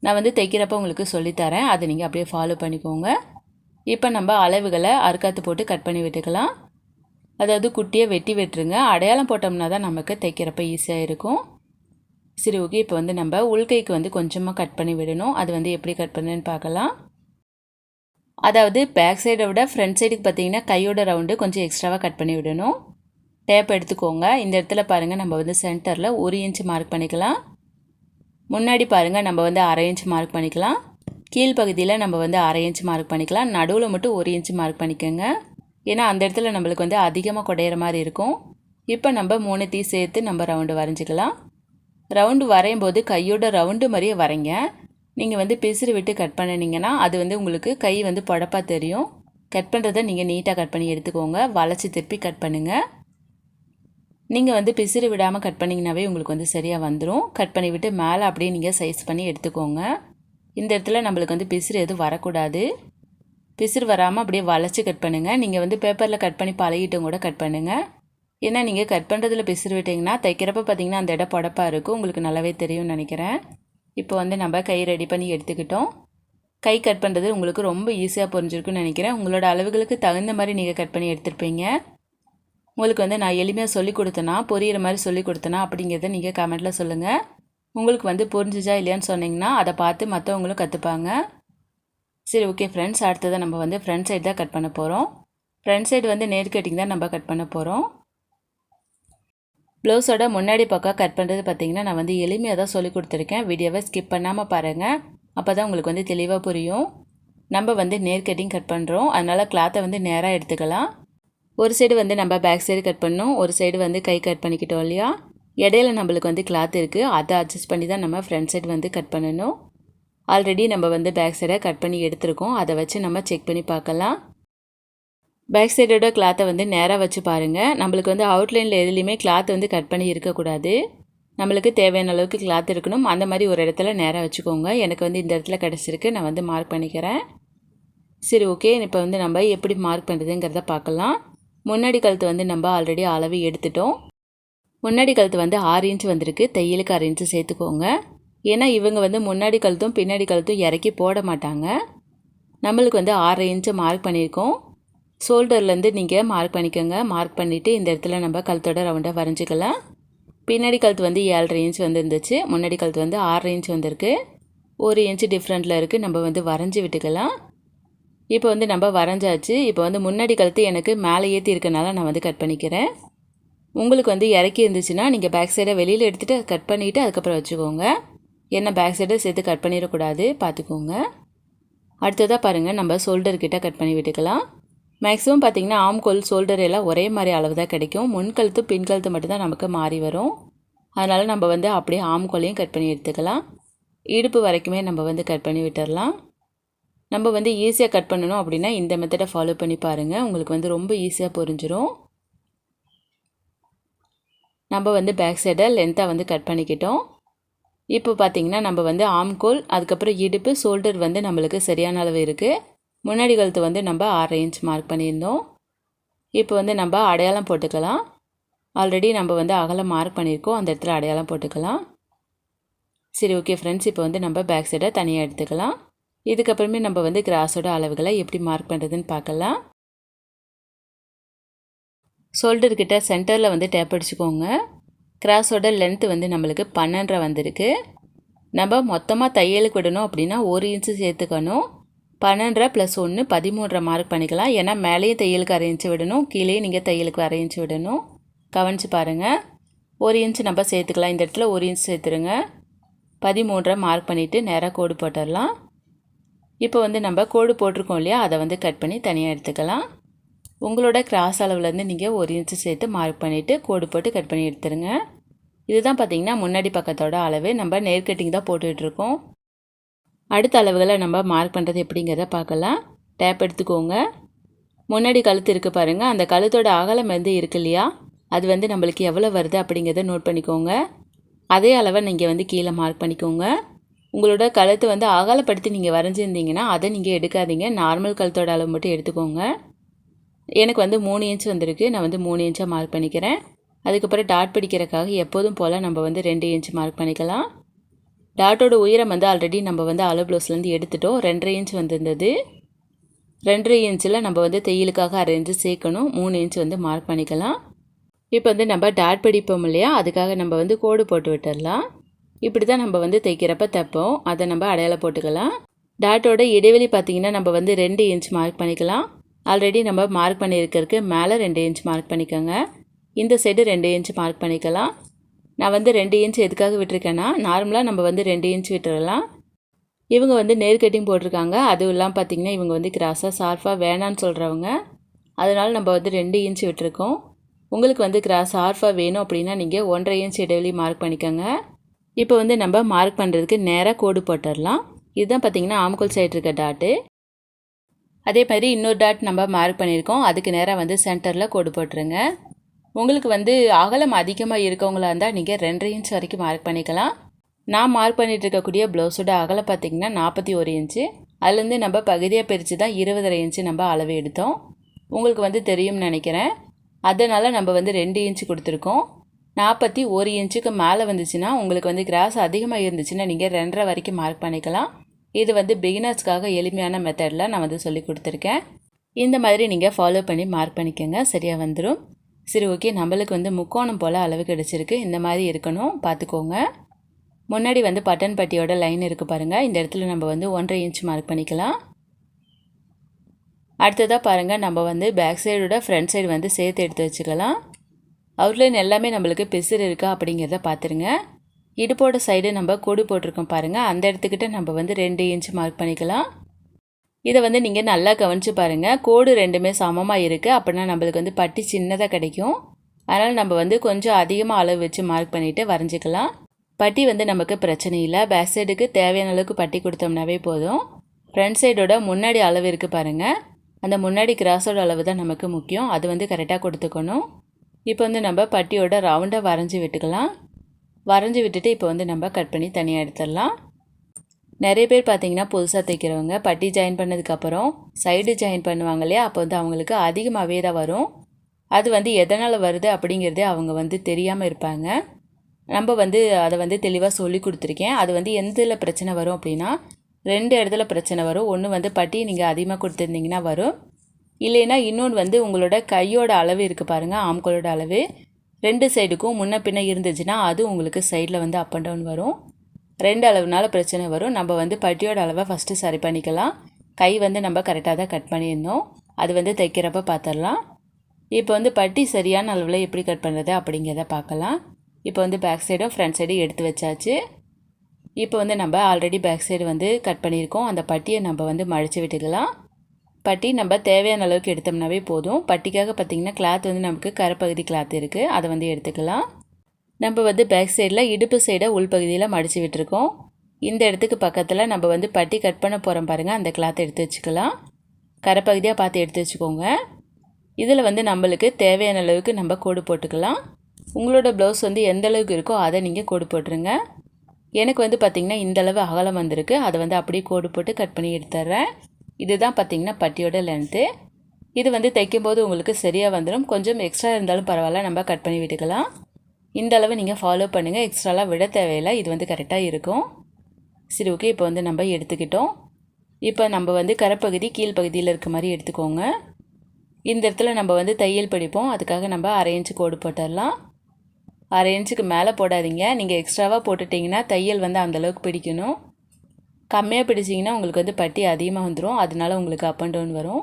நான் வந்து தைக்கிறப்ப உங்களுக்கு சொல்லித்தரேன். அதை நீங்கள் அப்படியே ஃபாலோ பண்ணிக்கோங்க. இப்போ நம்ம அளவுகளை அறுக்காத்து போட்டு கட் பண்ணி விட்டுக்கலாம். அதாவது குட்டியாக வெட்டி விட்டுருங்க. அடையாளம் போட்டோம்னா தான் நமக்கு தைக்கிறப்ப ஈஸியாக இருக்கும். சரி, ஓகே. இப்போ வந்து நம்ம உள்கைக்கு வந்து கொஞ்சமாக கட் பண்ணி விடணும். அது வந்து எப்படி கட் பண்ணுன்னு பார்க்கலாம். அதாவது பேக் சைடை விட ஃப்ரண்ட் சைடுக்கு பார்த்தீங்கன்னா கையோட ரவுண்டு கொஞ்சம் எக்ஸ்ட்ராவாக கட் பண்ணி விடணும். டேப் எடுத்துக்கோங்க. இந்த இடத்துல பாருங்கள், நம்ம வந்து சென்டரில் 1 இன்ச் மார்க் பண்ணிக்கலாம். முன்னாடி பாருங்கள், நம்ம வந்து 1/2 இன்ச் மார்க் பண்ணிக்கலாம். கீழ்ப்பகுதியில் நம்ம வந்து 1/2 இன்ச் மார்க் பண்ணிக்கலாம். நடுவில் மட்டும் 1 இன்ச் மார்க் பண்ணிக்கோங்க. ஏன்னா அந்த இடத்துல நம்மளுக்கு வந்து அதிகமாக குடையிற மாதிரி இருக்கும். இப்போ நம்ம 3த்தையும் சேர்த்து நம்ம ரவுண்டு வரைஞ்சிக்கலாம். ரவுண்டு வரையும் போது கையோட ரவுண்டு மாதிரியே வரைங்க. நீங்கள் வந்து பிசுறு விட்டு கட் பண்ணினீங்கன்னா அது வந்து உங்களுக்கு கை வந்து புடப்பாக தெரியும். கட் பண்ணுறதை நீங்கள் நீட்டாக கட் பண்ணி எடுத்துக்கோங்க. வளைச்சி திருப்பி கட் பண்ணுங்கள். நீங்கள் வந்து பிசுறு விடாமல் கட் பண்ணிங்கனாவே உங்களுக்கு வந்து சரியாக வந்துடும். கட் பண்ணிவிட்டு மேலே அப்படியே நீங்கள் சைஸ் பண்ணி எடுத்துக்கோங்க. இந்த இடத்துல நம்மளுக்கு வந்து பிசுறு எதுவும் வரக்கூடாது. பிசுறு வராமல் அப்படியே வளைச்சி கட் பண்ணுங்கள். நீங்கள் வந்து பேப்பரில் கட் பண்ணி பழகிட்டும் கூட கட் பண்ணுங்கள். ஏன்னா நீங்கள் கட் பண்ணுறதுல பிசுறு விட்டிங்கன்னா தைக்கிறப்ப பார்த்திங்கன்னா அந்த இடம் புடப்பாக இருக்கும். உங்களுக்கு நல்லாவே தெரியும்னு நினைக்கிறேன். இப்போ வந்து நம்ம கை ரெடி பண்ணி எடுத்துக்கிட்டோம். கை கட் பண்ணுறது உங்களுக்கு ரொம்ப ஈஸியாக புரிஞ்சிருக்குன்னு நினைக்கிறேன். உங்களோட அளவுகளுக்கு தகுந்த மாதிரி நீங்கள் கட் பண்ணி எடுத்துருப்பீங்க. உங்களுக்கு வந்து நான் எளிமையாக சொல்லி கொடுத்தேனா, புரிகிற மாதிரி சொல்லி கொடுத்தேனா அப்படிங்கிறத நீங்கள் கமெண்ட்டில் சொல்லுங்கள். உங்களுக்கு வந்து புரிஞ்சிச்சா இல்லையான்னு சொன்னிங்கன்னா அதை பார்த்து மற்றவங்களும் கற்றுப்பாங்க. சரி, ஓகே ஃப்ரெண்ட்ஸ். அடுத்ததை நம்ம வந்து ஃப்ரண்ட் சைடு தான் கட் பண்ண போகிறோம். ஃப்ரண்ட் சைடு வந்து நேர் கட்டிங் தான் நம்ம கட் பண்ண போகிறோம். ப்ளவுஸோட முன்னாடி பக்கம் கட் பண்ணுறது பார்த்திங்கன்னா நான் வந்து எளிமையாக தான் சொல்லி கொடுத்துருக்கேன். வீடியோவை ஸ்கிப் பண்ணாமல் பாருங்கள். அப்போ தான் உங்களுக்கு வந்து தெளிவாக புரியும். நம்ம வந்து நேர் கட்டிங் கட் பண்ணுறோம். அதனால் கிளாத்தை வந்து நேராக எடுத்துக்கலாம். ஒரு சைடு வந்து நம்ம பேக் சைடு கட் பண்ணோம், ஒரு சைடு வந்து கை கட் பண்ணிக்கிட்டோம் இல்லையா. இடையில நம்மளுக்கு வந்து கிளாத் இருக்குது. அதை அட்ஜஸ்ட் பண்ணி தான் நம்ம ஃப்ரண்ட் சைடு வந்து கட் பண்ணணும். ஆல்ரெடி நம்ம வந்து பேக் சைடை கட் பண்ணி எடுத்துருக்கோம். அதை வச்சு நம்ம செக் பண்ணி பார்க்கலாம். பேக் சைடோட கிளாத்தை வந்து நேராக வச்சு பாருங்கள். நம்மளுக்கு வந்து அவுட்லைனில் எதுலேயுமே கிளாத் வந்து கட் பண்ணி இருக்கக்கூடாது. நம்மளுக்கு தேவையான அளவுக்கு கிளாத் இருக்கணும். அந்த மாதிரி ஒரு இடத்துல நேராக வச்சுக்கோங்க. எனக்கு வந்து இந்த இடத்துல கிடச்சிருக்கு. நான் வந்து மார்க் பண்ணிக்கிறேன். சரி, ஓகே. இப்போ வந்து நம்ம எப்படி மார்க் பண்ணுறதுங்கிறத பார்க்கலாம். முன்னாடி கழுத்து வந்து நம்ம ஆல்ரெடி அளவு எடுத்துட்டோம். முன்னாடி கழுத்து வந்து 6 இன்ச் வந்திருக்கு. தையலுக்கு 1/2 இன்ச்சு சேர்த்துக்கோங்க. ஏன்னா இவங்க வந்து முன்னாடி கழுத்தும் பின்னாடி கழுத்தும் இறக்கி போட மாட்டாங்க. நம்மளுக்கு வந்து 6 இன்ச்சு மார்க் பண்ணியிருக்கோம். ஷோல்டர்லேருந்து நீங்கள் மார்க் பண்ணிக்கோங்க. மார்க் பண்ணிவிட்டு இந்த இடத்துல நம்ம கழுத்தோட ரவுண்டாக வரைஞ்சிக்கலாம். பின்னாடி கழுத்து வந்து 7.5 இன்ச் வந்துருந்துச்சு. முன்னாடி கழுத்து வந்து 6 இன்ச் வந்திருக்கு. 1 இன்ச்சு டிஃப்ரெண்ட்டில் இருக்குது. நம்ம வந்து வரைஞ்சி விட்டுக்கலாம். இப்போ வந்து நம்ம வரைஞ்சாச்சு. இப்போ வந்து முன்னாடி கழுத்து எனக்கு மேலே ஏற்றி இருக்கனால நான் வந்து கட் பண்ணிக்கிறேன். உங்களுக்கு வந்து இறக்கி இருந்துச்சுன்னா நீங்கள் பேக் சைடை வெளியில் எடுத்துகிட்டு கட் பண்ணிவிட்டு அதுக்கப்புறம் வச்சுக்கோங்க. ஏன்னா பேக் சைடை சேர்த்து கட் பண்ணிடக்கூடாது, பார்த்துக்கோங்க. அடுத்ததாக பாருங்கள், நம்ம ஷோல்டர்கிட்ட கட் பண்ணி விட்டுக்கலாம். மேக்ஸிமம் பார்த்திங்கன்னா ஆம்கோல் ஷோல்டர் எல்லாம் ஒரே மாதிரி அளவு தான் கிடைக்கும். முன்கழுத்து பின்கழுத்து மட்டும்தான் நமக்கு மாறி வரும். அதனால் நம்ம வந்து அப்படியே ஆம்கோலையும் கட் பண்ணி எடுத்துக்கலாம். இடுப்பு வரைக்குமே நம்ம வந்து கட் பண்ணி விட்டுடலாம். நம்ம வந்து ஈஸியாக கட் பண்ணணும் அப்படின்னா இந்த மெத்தடை ஃபாலோ பண்ணி பாருங்கள். உங்களுக்கு வந்து ரொம்ப ஈஸியாக புரிஞ்சிடும். நம்ம வந்து பேக் சைடை லென்த்தாக வந்து கட் பண்ணிக்கிட்டோம். இப்போ பார்த்திங்கன்னா நம்ம வந்து ஆம்கோல் அதுக்கப்புறம் இடுப்பு ஷோல்டர் வந்து நம்மளுக்கு சரியான அளவு இருக்குது. முன்னாடி கழுத்து வந்து நம்ம 6 இன்ச் மார்க் பண்ணியிருந்தோம். இப்போ வந்து நம்ம அடையாளம் போட்டுக்கலாம். ஆல்ரெடி நம்ம வந்து அகலம் மார்க் பண்ணியிருக்கோம். அந்த இடத்துல அடையாளம் போட்டுக்கலாம். சரி, ஓகே ஃப்ரெண்ட்ஸ். இப்போ வந்து நம்ம பேக் சைடை தனியாக எடுத்துக்கலாம். இதுக்கப்புறமே நம்ம வந்து கிராஸோட அளவுகளை எப்படி மார்க் பண்ணுறதுன்னு பார்க்கலாம். ஷோல்டர்கிட்ட சென்டரில் வந்து டேப் அடிச்சுக்கோங்க. கிராஸோட லென்த்து வந்து நம்மளுக்கு 12 வந்திருக்கு. நம்ம மொத்தமாக தையலுக்கு விடணும் அப்படின்னா 1 இன்ச்சு சேர்த்துக்கணும். 12 + 1 13 மார்க் பண்ணிக்கலாம். ஏன்னா மேலேயும் தையலுக்கு 1/2 இன்ச்சு விடணும், கீழே நீங்கள் தையலுக்கு 1/2 இன்ச்சு விடணும். கவனித்து பாருங்கள். 1 இன்ச்சு நம்ம சேர்த்துக்கலாம். இந்த இடத்துல 1 இன்ச் சேர்த்துருங்க. 13 மார்க் பண்ணிவிட்டு நேராக கோடு போட்டுடலாம். இப்போ வந்து நம்ம கோடு போட்டிருக்கோம் இல்லையா, அதை வந்து கட் பண்ணி தனியாக எடுத்துக்கலாம். உங்களோட கிராஸ் அளவுலேருந்து நீங்கள் 1 இன்ச்சு சேர்த்து மார்க் பண்ணிவிட்டு கோடு போட்டு கட் பண்ணி எடுத்துருங்க. இதுதான் பார்த்திங்கன்னா முன்னாடி பக்கத்தோட அளவு. நம்ம நேர் கட்டிங் தான் போட்டுட்ருக்கோம். அடுத்த அளவுகளை நம்ம மார்க் பண்ணுறது எப்படிங்கிறத பார்க்கலாம். டேப் எடுத்துக்கோங்க. முன்னாடி கழுத்து இருக்குது பாருங்கள், அந்த கழுத்தோட அகலம் வந்து இருக்கு இல்லையா, அது வந்து நம்மளுக்கு எவ்வளோ வருது அப்படிங்கிறத நோட் பண்ணிக்கோங்க. அதே அளவை நீங்கள் வந்து கீழே மார்க் பண்ணிக்கோங்க. உங்களோட கழுத்து வந்து அகலப்படுத்தி நீங்கள் வரைஞ்சிருந்தீங்கன்னா அதை நீங்கள் எடுக்காதீங்க. நார்மல் கழுத்தோட அளவு மட்டும் எடுத்துக்கோங்க. எனக்கு வந்து 3 இன்ச் வந்திருக்கு. நான் வந்து 3 இன்ச்சாக மார்க் பண்ணிக்கிறேன். அதுக்கப்புறம் டாட் பிடிக்கிறதுக்காக எப்போதும் போல் நம்ம வந்து 2 இன்ச் மார்க் பண்ணிக்கலாம். டாட்டோட உயரம் வந்து ஆல்ரெடி நம்ம வந்து அளவு ப்ளவுஸ்லேருந்து எடுத்துட்டோம். 2.5 இன்ச் வந்திருந்தது. 2.5 இன்ச்சில் நம்ம வந்து தையலுக்காக 1/2 இன்ச்சு சேர்க்கணும். 3 இன்ச் வந்து மார்க் பண்ணிக்கலாம். இப்போ வந்து நம்ம டாட் பிடிப்போம் இல்லையா, அதுக்காக நம்ம வந்து கோடு போட்டு விட்டுடலாம். இப்படி தான் நம்ம வந்து தைக்கிறப்ப தைப்போம். அதை நம்ம அடையாளம் போட்டுக்கலாம். டாட்டோட இடைவெளி பார்த்திங்கன்னா நம்ம வந்து 2 இன்ச் மார்க் பண்ணிக்கலாம். ஆல்ரெடி நம்ம மார்க் பண்ணியிருக்கிறதுக்கு மேலே 2 இன்ச் மார்க் பண்ணிக்கோங்க. இந்த சைடு 2 இன்ச் மார்க் பண்ணிக்கலாம். நான் வந்து 2 இன்ச் எதுக்காக விட்டுருக்கேன்னா, நார்மலாக நம்ம வந்து 2 இன்ச் விட்டுறலாம். இவங்க வந்து நேர் கட்டிங் போட்டிருக்காங்க. அதுவும் இல்லாமல் பார்த்திங்கன்னா இவங்க வந்து கிராஸாக ஷார்ப்பாக வேணான்னு சொல்கிறவங்க. அதனால் நம்ம வந்து 2 இன்ச் விட்டுருக்கோம். உங்களுக்கு வந்து கிராஸ் ஷார்ப்பாக வேணும் அப்படின்னா நீங்கள் 1.5 இன்ச் இடைவெளி மார்க் பண்ணிக்கோங்க. இப்போ வந்து நம்ம மார்க் பண்ணுறதுக்கு நேராக கோடு போட்டுடலாம். இதுதான் பார்த்திங்கன்னா ஆம்கோல் சைடு இருக்க டாட்டு. அதே மாதிரி இன்னொரு டாட் நம்ம மார்க் பண்ணியிருக்கோம். அதுக்கு நேராக வந்து சென்டரில் கோடு போட்டுருங்க. உங்களுக்கு வந்து அகலம் அதிகமாக இருக்கவங்களா இருந்தால் நீங்கள் 2.5 இன்ச் வரைக்கும் மார்க் பண்ணிக்கலாம். நான் மார்க் பண்ணிட்டு இருக்கக்கூடிய ப்ளவுஸோட அகலம் பார்த்திங்கன்னா 41 இன்ச்சு. அதுலேருந்து நம்ம பகுதியாக பிரித்து தான் 20.5 இன்ச்சு நம்ம அளவு எடுத்தோம். உங்களுக்கு வந்து தெரியும்னு நினைக்கிறேன். அதனால் நம்ம வந்து 2 இன்ச்சு கொடுத்துருக்கோம். 41 இன்ச்சுக்கு மேலே வந்துச்சுன்னா உங்களுக்கு வந்து கிராஸ் அதிகமாக இருந்துச்சுன்னா நீங்கள் 2.5 வரைக்கும் மார்க் பண்ணிக்கலாம். இது வந்து பிகினர்ஸ்க்காக எளிமையான மெத்தடில் நான் வந்து சொல்லி கொடுத்துருக்கேன். இந்த மாதிரி நீங்கள் ஃபாலோ பண்ணி மார்க் பண்ணிக்கோங்க, சரியாக வந்துடும். சரி, ஓகே. நம்மளுக்கு வந்து முக்கோணம் போல் அளவு கிடச்சிருக்கு. இந்த மாதிரி இருக்கணும், பார்த்துக்கோங்க. முன்னாடி வந்து பட்டன் பட்டியோட லைன் இருக்குது பாருங்கள். இந்த இடத்துல நம்ம வந்து 1.5 இன்ச் மார்க் பண்ணிக்கலாம். அடுத்ததாக பாருங்கள், நம்ம வந்து பேக் சைடோட ஃப்ரண்ட் சைடு வந்து சேர்த்து எடுத்து வச்சுக்கலாம். அவுட்லைன் எல்லாமே நம்மளுக்கு பிசுறு இருக்கா அப்படிங்கிறத பார்த்துருங்க. இடுப்போட சைடு நம்ம கோடு போட்டிருக்கோம் பாருங்கள், அந்த இடத்துக்கிட்ட நம்ம வந்து 2 இன்ச் மார்க் பண்ணிக்கலாம். இதை வந்து நீங்கள் நல்லா கவனித்து பாருங்கள். கோடு ரெண்டுமே சமமாக இருக்குது அப்படின்னா நம்மளுக்கு வந்து பட்டி சின்னதாக கிடைக்கும். அதனால் நம்ம வந்து கொஞ்சம் அதிகமாக அளவு வச்சு மார்க் பண்ணிவிட்டு வரைஞ்சிக்கலாம். பட்டி வந்து நமக்கு பிரச்சனை இல்லை. பேக் சைடுக்கு தேவையான அளவுக்கு பட்டி கொடுத்தோம்னாவே போதும். ஃப்ரண்ட் சைடோட முன்னாடி அளவு இருக்குது பாருங்கள், அந்த முன்னாடி கிராஸோட அளவு தான் நமக்கு முக்கியம். அது வந்து கரெக்டாக கொடுத்துக்கணும். இப்போ வந்து நம்ம பட்டியோட ரவுண்டாக வரைஞ்சி விட்டுக்கலாம். வரைஞ்சி விட்டுட்டு இப்போ வந்து நம்ம கட் பண்ணி தனியாக எடுத்துடலாம். நிறைய பேர் பார்த்திங்கன்னா புதுசாக தைக்கிறவங்க பட்டி ஜாயின் பண்ணதுக்கப்புறம் சைடு ஜாயின் பண்ணுவாங்க இல்லையா, அப்போ வந்து அவங்களுக்கு அதிகமாகவே தான் வரும். அது வந்து எதனால் வருது அப்படிங்கிறதே அவங்க வந்து தெரியாமல் இருப்பாங்க. நம்ம வந்து அதை வந்து தெளிவாக சொல்லி கொடுத்துருக்கேன். அது வந்து எந்தில் பிரச்சனை வரும் அப்படின்னா 2 இடத்துல பிரச்சனை வரும். ஒன்று வந்து பட்டி நீங்கள் அதிகமாக கொடுத்துருந்தீங்கன்னா வரும். இல்லைன்னா இன்னொன்று வந்து உங்களோட கையோட அளவு இருக்குது பாருங்கள், ஆம்கோலோட அளவு 2 சைடுக்கும் முன்ன பின்ன இருந்துச்சுன்னா அது உங்களுக்கு சைடில் வந்து அப் அண்ட் டவுன் வரும். 2 அளவுனால பிரச்சனை வரும். நம்ம வந்து பட்டியோட அளவை ஃபஸ்ட்டு சரி பண்ணிக்கலாம். கை வந்து நம்ம கரெக்டாக தான் கட் பண்ணியிருந்தோம். அது வந்து தைக்கிறப்ப பார்த்துடலாம். இப்போ வந்து பட்டி சரியான அளவில் எப்படி கட் பண்ணுறது அப்படிங்கிறத பார்க்கலாம். இப்போ வந்து பேக் சைடும் ஃப்ரண்ட் சைடும் எடுத்து வச்சாச்சு. இப்போ வந்து நம்ம ஆல்ரெடி பேக் சைடு வந்து கட் பண்ணியிருக்கோம். அந்த பட்டியை நம்ம வந்து மடித்து விட்டுக்கலாம். பட்டி நம்ம தேவையான அளவுக்கு எடுத்தோம்னாவே போதும். பட்டிக்காக பார்த்திங்கன்னா கிளாத் வந்து நமக்கு கரைப்பகுதி கிளாத் இருக்குது, அதை வந்து எடுத்துக்கலாம். நம்ம வந்து பேக் சைடில் இடுப்பு சைடை உள்பகுதியில் மடித்து விட்டுருக்கோம். இந்த இடத்துக்கு பக்கத்தில் நம்ம வந்து பட்டி கட் பண்ண போகிறோம் பாருங்கள், அந்த கிளாத்தை எடுத்து வச்சுக்கலாம். கரைப்பகுதியாக பார்த்து எடுத்து வச்சுக்கோங்க. இதில் வந்து நம்மளுக்கு தேவையான அளவுக்கு நம்ம கோடு போட்டுக்கலாம். உங்களோட ப்ளவுஸ் வந்து எந்த அளவுக்கு இருக்கோ அதை நீங்கள் கோடு போட்டுருங்க. எனக்கு வந்து பார்த்திங்கன்னா இந்தளவு அகலம் வந்திருக்கு. அதை வந்து அப்படியே கோடு போட்டு கட் பண்ணி எடுத்துட்றேன். இதுதான் பார்த்திங்கன்னா பட்டியோட லென்த்து. இது வந்து தைக்கும்போது உங்களுக்கு சரியாக வந்துடும். கொஞ்சம் எக்ஸ்ட்ரா இருந்தாலும் பரவாயில்ல, நம்ம கட் பண்ணி விட்டுக்கலாம். இந்த அளவு நீங்கள் ஃபாலோ பண்ணுங்கள். எக்ஸ்ட்ராலாம் விட தேவையில்லை, இது வந்து கரெக்டாக இருக்கும். சரி, ஓகே. இப்போ வந்து நம்ம எடுத்துக்கிட்டோம். இப்போ நம்ம வந்து கரைப்பகுதி கீழ்ப்பகுதியில் இருக்க மாதிரி எடுத்துக்கோங்க. இந்த இடத்துல நம்ம வந்து தையல் படிப்போம், அதுக்காக நம்ம 1/2 இன்ச்சு கோடு போட்டுடலாம். 1/2 இன்ச்சுக்கு மேலே போடாதீங்க. நீங்கள் எக்ஸ்ட்ராவாக போட்டுட்டிங்கன்னா தையல் வந்து அந்தளவுக்கு பிடிக்கணும். கம்மியாக பிடிச்சிங்கன்னா உங்களுக்கு வந்து பட்டி அதிகமாக வந்துடும், அதனால உங்களுக்கு அப் அண்ட் டவுன் வரும்.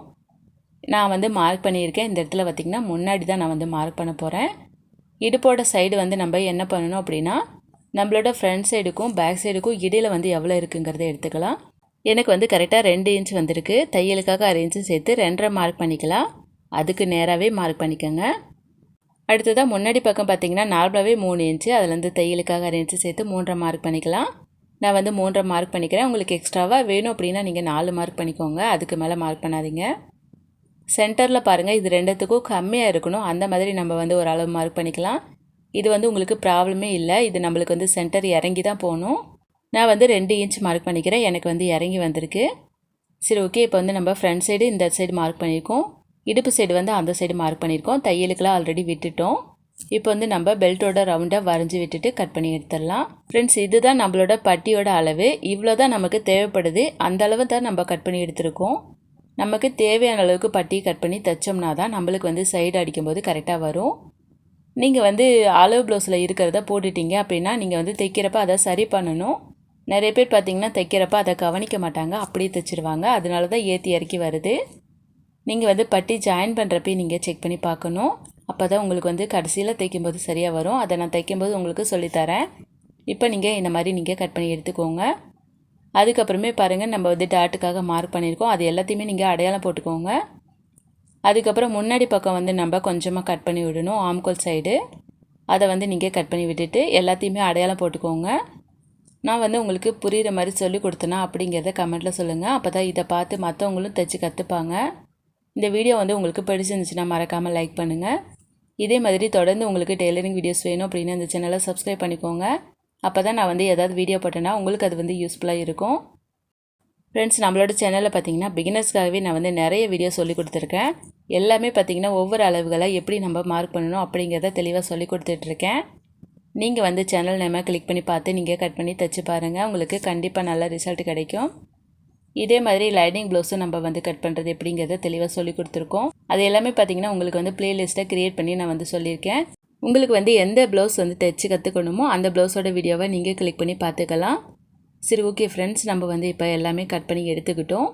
நான் வந்து மார்க் பண்ணியிருக்கேன். இந்த இடத்துல பார்த்திங்கன்னா முன்னாடி தான் நான் வந்து மார்க் பண்ண போகிறேன். இடுப்போட சைடு வந்து நம்ம என்ன பண்ணணும் அப்படின்னா, நம்மளோட ஃப்ரண்ட் சைடுக்கும் பேக் சைடுக்கும் இடையில் வந்து எவ்வளோ இருக்குங்கிறத எடுத்துக்கலாம். எனக்கு வந்து கரெக்டாக 2 இன்ச் வந்திருக்கு. தையலுக்காக 1/2 இன்ச்சு சேர்த்து 2.5 மார்க் பண்ணிக்கலாம். அதுக்கு நேராகவே மார்க் பண்ணிக்கோங்க. அடுத்ததாக முன்னாடி பக்கம் பார்த்திங்கன்னா நார்மலாகவே 3 இன்ச்சு, அதுலேருந்து தையலுக்காக 1/2 இன்ச்சு சேர்த்து 3.5 மார்க் பண்ணிக்கலாம். நான் வந்து 3.5 மார்க் பண்ணிக்கிறேன். உங்களுக்கு எக்ஸ்ட்ராவாக வேணும் அப்படின்னா நீங்கள் 4 மார்க் பண்ணிக்கோங்க, அதுக்கு மேலே மார்க் பண்ணாதீங்க. சென்டரில் பாருங்கள், இது ரெண்டுத்துக்கும் கம்மியாக இருக்கணும், அந்த மாதிரி நம்ம வந்து ஒரு அளவு மார்க் பண்ணிக்கலாம். இது வந்து உங்களுக்கு ப்ராப்ளமே இல்லை. இது நம்மளுக்கு வந்து சென்டர் இறங்கி தான் போகணும். நான் வந்து 2 இன்ச் மார்க் பண்ணிக்கிறேன். எனக்கு வந்து இறங்கி வந்திருக்கு. சரி, ஓகே. இப்போ வந்து நம்ம ஃப்ரண்ட் சைடு இந்த சைடு மார்க் பண்ணியிருக்கோம், இடுப்பு சைடு வந்து அந்த சைடு மார்க் பண்ணியிருக்கோம். தையலுக்கெல்லாம் ஆல்ரெடி விட்டுட்டோம். இப்போ வந்து நம்ம பெல்ட்டோட ரவுண்டாக வரைஞ்சி விட்டுட்டு கட் பண்ணி எடுத்துடலாம். ஃப்ரெண்ட்ஸ், இதுதான் நம்மளோட பட்டியோட அளவு. இவ்வளோ தான் நமக்கு தேவைப்படுது. அந்த அளவு தான் நம்ம கட் பண்ணி எடுத்துருக்கோம். நமக்கு தேவையான அளவுக்கு பட்டி கட் பண்ணி தைச்சோம்னா தான் நம்மளுக்கு வந்து சைடு அடிக்கும்போது கரெக்டாக வரும். நீங்கள் வந்து அளவு ப்ளவுஸில் இருக்கிறத போட்டுட்டீங்க அப்படின்னா நீங்கள் வந்து தைக்கிறப்ப அதை சரி பண்ணணும். நிறைய பேர் பார்த்திங்கன்னா தைக்கிறப்ப அதை கவனிக்க மாட்டாங்க, அப்படியே தைச்சிருவாங்க. அதனால தான் ஏற்றி இறக்கி வருது. நீங்கள் வந்து பட்டி ஜாயின் பண்ணுறப்பே நீங்கள் செக் பண்ணி பார்க்கணும். அப்போ தான் உங்களுக்கு வந்து கடைசியில் தைக்கும்போது சரியாக வரும். அதை நான் தைக்கும்போது உங்களுக்கு சொல்லித்தரேன். இப்போ நீங்கள் இந்த மாதிரி நீங்கள் கட் பண்ணி எடுத்துக்கோங்க. அதுக்கப்புறமே பாருங்கள், நம்ம வந்து டாட்டுக்காக மார்க் பண்ணியிருக்கோம், அது எல்லாத்தையுமே நீங்கள் அடையாளம் போட்டுக்கோங்க. அதுக்கப்புறம் முன்னாடி பக்கம் வந்து நம்ம கொஞ்சமாக கட் பண்ணி விடணும், ஆம்கோல் சைடு. அதை வந்து நீங்கள் கட் பண்ணி விட்டுட்டு எல்லாத்தையுமே அடையாளம் போட்டுக்கோங்க. நான் வந்து உங்களுக்கு புரிகிற மாதிரி சொல்லி கொடுத்தேனா அப்படிங்கிறத கமெண்ட்டில் சொல்லுங்கள். அப்போ தான் இதை பார்த்து மற்றவங்களும் தைச்சி கற்றுப்பாங்க. இந்த வீடியோ வந்து உங்களுக்கு பிடிச்சிருந்துச்சுன்னா மறக்காமல் லைக் பண்ணுங்கள். இதே மாதிரி தொடர்ந்து உங்களுக்கு டெய்லரிங் வீடியோஸ் வேணும் அப்படின்னு இந்த சேனலை சப்ஸ்கிரைப் பண்ணிக்கோங்க. அப்போ தான் நான் வந்து ஏதாவது வீடியோ போட்டேன்னா உங்களுக்கு அது வந்து யூஸ்ஃபுல்லாக இருக்கும். ஃப்ரெண்ட்ஸ், நம்மளோட சேனலில் பார்த்தீங்கன்னா பிகினர்ஸ்க்காகவே நான் வந்து நிறைய வீடியோ சொல்லி கொடுத்துருக்கேன். எல்லாமே பார்த்திங்கன்னா ஒவ்வொரு அளவுகளை எப்படி நம்ம மார்க் பண்ணணும் அப்படிங்கிறத தெளிவாக சொல்லி கொடுத்துட்ருக்கேன். நீங்கள் வந்து சேனல் நேமை கிளிக் பண்ணி பார்த்து நீங்கள் கட் பண்ணி தைச்சி பாருங்கள், உங்களுக்கு கண்டிப்பாக நல்ல ரிசல்ட் கிடைக்கும். இதே மாதிரி லைனிங் ப்ளவுஸும் நம்ம வந்து கட் பண்ணுறது எப்படிங்கிறத தெளிவாக சொல்லி கொடுத்துருக்கோம். அது எல்லாமே பார்த்திங்கன்னா உங்களுக்கு வந்து ப்ளேலிஸ்ட்டை க்ரியேட் பண்ணி நான் வந்து சொல்லியிருக்கேன். உங்களுக்கு வந்து எந்த ப்ளவுஸ் வந்து தைச்சி கற்றுக்கணுமோ அந்த ப்ளவுஸோட வீடியோவை நீங்கள் கிளிக் பண்ணி பார்த்துக்கலாம். சரி, ஓகே ஃப்ரெண்ட்ஸ், நம்ம வந்து இப்போ எல்லாமே கட் பண்ணி எடுத்துக்கிட்டோம்.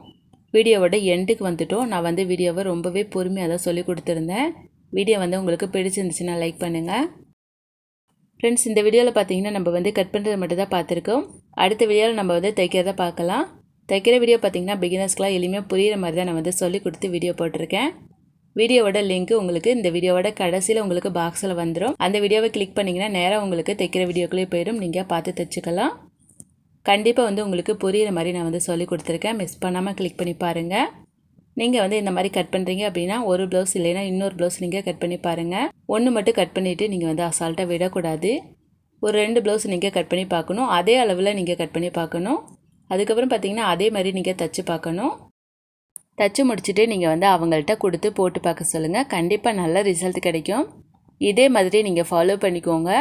வீடியோவோட எண்டுக்கு வந்துட்டோம். நான் வந்து வீடியோவை ரொம்பவே பொறுமையாக தான் சொல்லி கொடுத்துருந்தேன். வீடியோ வந்து உங்களுக்கு பிடிச்சிருந்துச்சுன்னா லைக் பண்ணுங்கள். ஃப்ரெண்ட்ஸ், இந்த வீடியோவில் பார்த்தீங்கன்னா நம்ம வந்து கட் பண்ணுறது மட்டும் தான் பார்த்துருக்கோம். அடுத்த வீடியோவில் நம்ம வந்து தைக்கிறத பார்க்கலாம். தைக்கிற வீடியோ பார்த்திங்கன்னா பிகினர்ஸ்க்கெலாம் எளிமையாக புரிகிற மாதிரி தான் நான் வந்து சொல்லி கொடுத்து வீடியோ போட்டிருக்கேன். வீடியோவோட லிங்க் உங்களுக்கு இந்த வீடியோவோட கடைசியில் உங்களுக்கு பாக்ஸில் வந்துடும். அந்த வீடியோவை கிளிக் பண்ணிங்கன்னா நேராக உங்களுக்கு தைக்கிற வீடியோக்குள்ளே போயிடும், நீங்கள் பார்த்து தைச்சிக்கலாம். கண்டிப்பாக வந்து உங்களுக்கு புரிகிற மாதிரி நான் வந்து சொல்லி கொடுத்துருக்கேன். மிஸ் பண்ணாமல் கிளிக் பண்ணி பாருங்கள். நீங்கள் வந்து இந்த மாதிரி கட் பண்ணுறீங்க அப்படின்னா ஒரு ப்ளவுஸ் இல்லைன்னா இன்னொரு ப்ளவுஸ் நீங்கள் கட் பண்ணி பாருங்கள். ஒன்று மட்டும் கட் பண்ணிவிட்டு நீங்கள் வந்து அசால்ட்டாக விடக்கூடாது. ஒரு 2 ப்ளவுஸ் நீங்கள் கட் பண்ணி பார்க்கணும். அதே அளவில் நீங்கள் கட் பண்ணி பார்க்கணும். அதுக்கப்புறம் பார்த்திங்கன்னா அதே மாதிரி நீங்கள் தைச்சி பார்க்கணும். தச்சு முடிச்சுட்டு நீங்கள் வந்து அவங்கள்ட்ட கொடுத்து போட்டு பார்க்க சொல்லுங்கள். கண்டிப்பாக நல்ல ரிசல்ட் கிடைக்கும். இதே மாதிரி நீங்கள் ஃபாலோ பண்ணிக்கோங்க.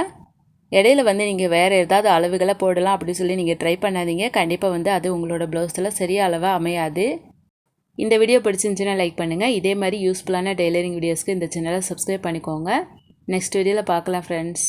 இடையில வந்து நீங்கள் வேறு ஏதாவது அளவுகளை போடலாம் அப்படி சொல்லி நீங்கள் ட்ரை பண்ணாதீங்க. கண்டிப்பாக வந்து அது உங்களோட ப்ளவுஸில் சரியாக அளவாக அமையாது. இந்த வீடியோ பிடிச்சிருந்துச்சுன்னா லைக் பண்ணுங்கள். இதே மாதிரி யூஸ்ஃபுல்லான டெய்லரிங் வீடியோஸ்க்கு இந்த சேனலை சப்ஸ்கிரைப் பண்ணிக்கோங்க. நெக்ஸ்ட் வீடியோவில் பார்க்கலாம் ஃப்ரெண்ட்ஸ்.